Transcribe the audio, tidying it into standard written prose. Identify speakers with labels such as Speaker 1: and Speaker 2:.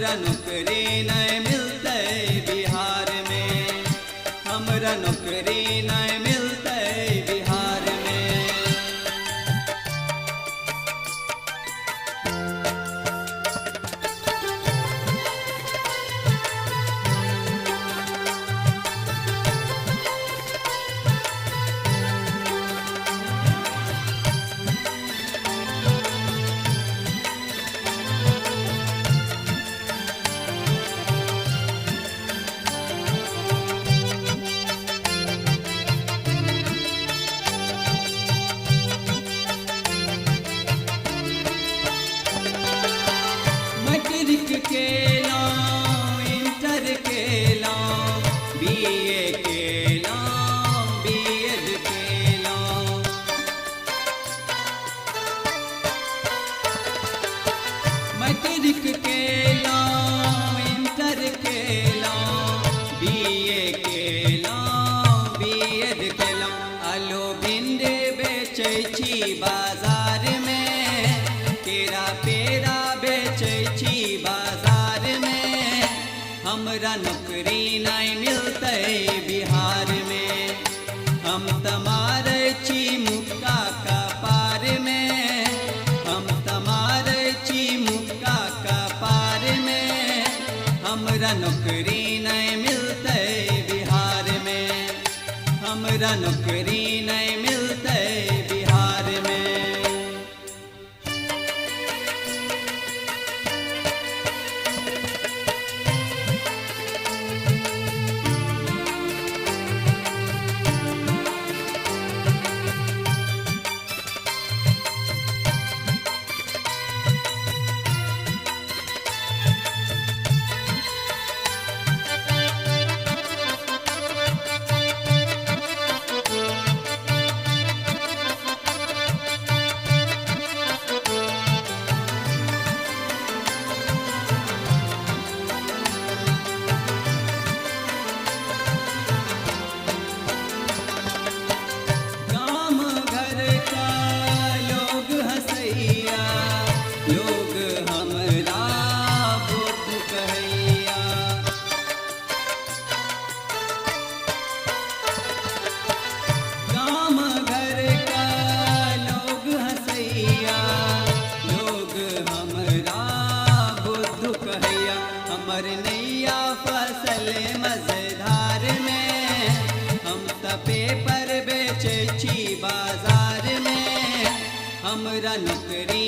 Speaker 1: हमरा नौकरी नहीं मिलते बिहार में, हमरा नौकरी नहीं मिलते बिहार में। मैट्रिक केला, इंटर केला, बीए केला, बीएड केला। मैट्रिक केला, इंटर केला, बीए केला, बीएड केला। आलू भिंडी बेचै छी बाजार में, केरा पेरा बेचै छी बाजार में। हमरा नौकरी नहीं मिलते बिहार में, हम तमारे छी मुक्का का पार में, हम तमारे छी मुक्का का पार में। हमरा नौकरी नहीं मिलते बिहार में, हमरा नौकरी नहीं मिलते बिहार में। लोग हमरा बुद्ध कहैया, गाम घर का लोग हंसैया, लोग हमरा बुद्ध कहैया। हमर नैया फसल मजेदार में, हम त पेपर बेचै छी बाजार में। हमरा नौकरी